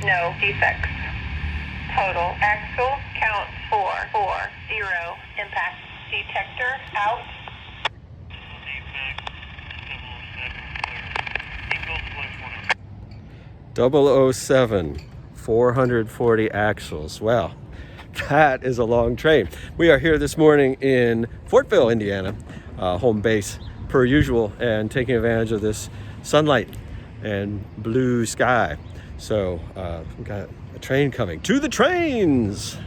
No defects. Total axle count 440. Impact detector out. Defect 007 clear. 007, 440 axles. Well, that is a long train. We are here this morning in Fortville, Indiana, home base per usual, and taking advantage of this sunlight and blue sky. So we've got a train coming. To the trains!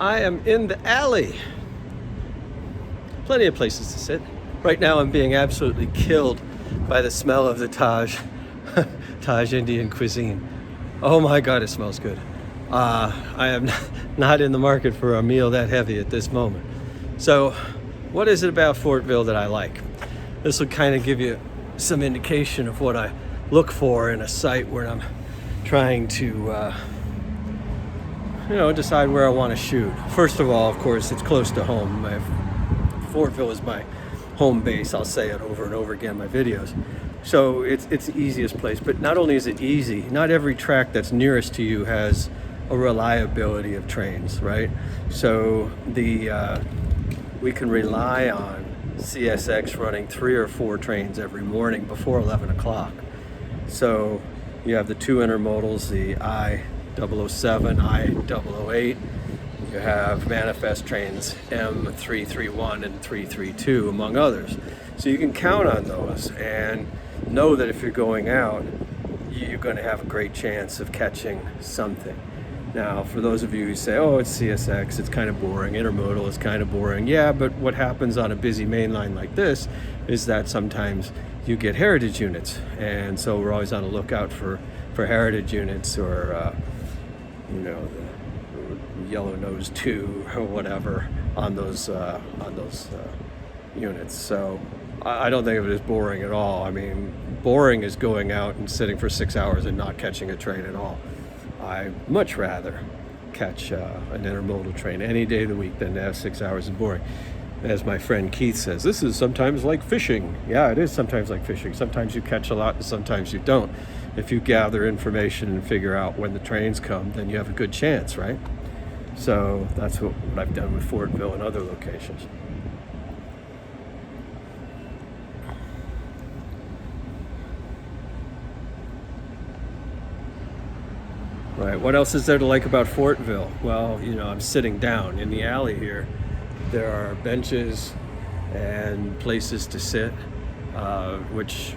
I am in the alley. Plenty of places to sit. Right now I'm being absolutely killed by the smell of the Taj Indian cuisine. Oh my God, it smells good. I am not in the market for a meal that heavy at this moment. So what is it about Fortville that I like? This will kind of give you some indication of what I look for in a site where I'm trying to decide where I want to shoot. First of all, of course, it's close to home. Fortville is my home base. I'll say it over and over again in my videos. So it's the easiest place. But not only is it easy, not every track that's nearest to you has a reliability of trains, right? So we can rely on CSX running 3 or 4 trains every morning before 11 o'clock. So you have the 2 intermodals, the I-007, I-008. You have manifest trains M331 and 332, among others. So you can count on those and know that if you're going out, you're going to have a great chance of catching something. Now, for those of you who say, oh, it's CSX, it's kind of boring, intermodal is kind of boring. Yeah, but what happens on a busy main line like this is that sometimes you get heritage units. And so we're always on the lookout for heritage units, or, the Yellow Nose 2 or whatever on those units. So I don't think of it as boring at all. I mean, boring is going out and sitting for 6 hours and not catching a train at all. I much rather catch an intermodal train any day of the week than to have 6 hours of boring. As my friend Keith says, this is sometimes like fishing. Yeah, it is sometimes like fishing. Sometimes you catch a lot and sometimes you don't. If you gather information and figure out when the trains come, then you have a good chance, right? So that's what I've done with Fortville and other locations. Right, what else is there to like about Fortville? Well, I'm sitting down in the alley here. There are benches and places to sit, which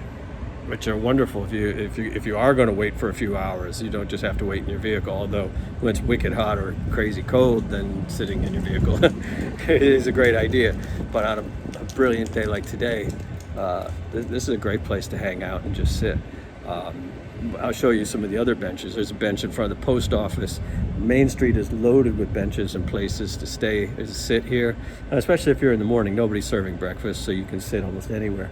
are wonderful if you are going to wait for a few hours. You don't just have to wait in your vehicle, although when it's wicked hot or crazy cold, then sitting in your vehicle it is a great idea. But on a brilliant day like today, this is a great place to hang out and just sit. I'll show you some of the other benches. There's a bench in front of the post office. Main Street is loaded with benches and places to sit here, and especially if you're in the morning. Nobody's serving breakfast, so you can sit almost anywhere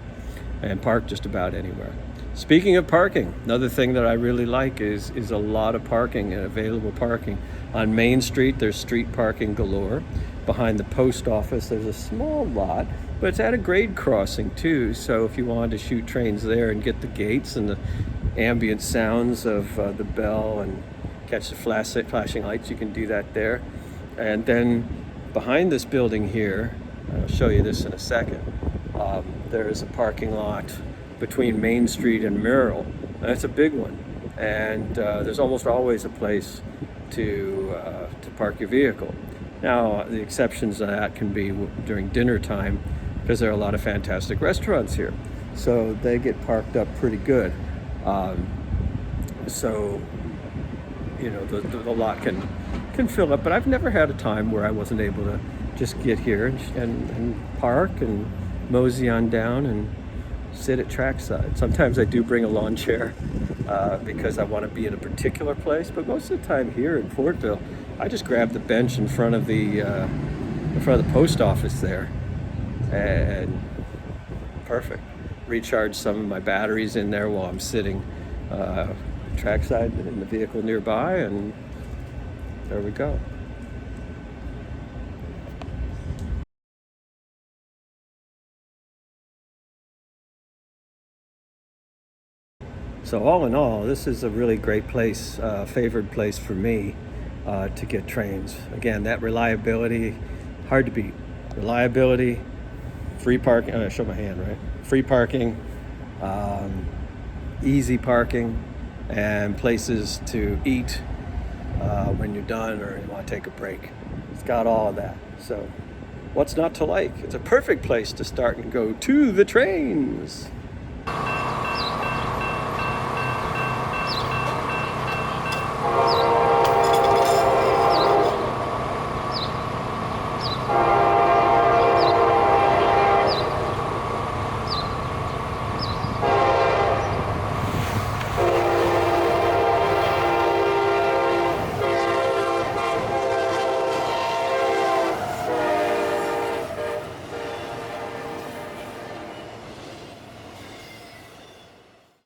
and park just about anywhere. Speaking of parking, another thing that I really like is a lot of parking and available parking. On Main Street, there's street parking galore. Behind the post office, there's a small lot, but it's at a grade crossing too, so if you wanted to shoot trains there and get the gates and the ambient sounds of the bell and catch the flashing lights, you can do that there. And then behind this building here, I'll show you this in a second, there is a parking lot between Main Street and Merrill, and it's a big one. And there's almost always a place to park your vehicle. Now, the exceptions to that can be during dinner time, because there are a lot of fantastic restaurants here. So they get parked up pretty good. So, the lot can fill up, but I've never had a time where I wasn't able to just get here and park and mosey on down and sit at trackside. Sometimes I do bring a lawn chair because I want to be in a particular place, but most of the time here in Fortville, I just grab the bench in front of the post office there, and perfect. Recharge some of my batteries in there while I'm sitting trackside in the vehicle nearby, and there we go. So all in all, this is a really great place, favored place for me to get trains. Again, that reliability, hard to beat. Reliability, free parking, I show my hand, right? Free parking, easy parking, and places to eat when you're done or you want to take a break. It's got all of that. So what's not to like? It's a perfect place to start and go to the trains.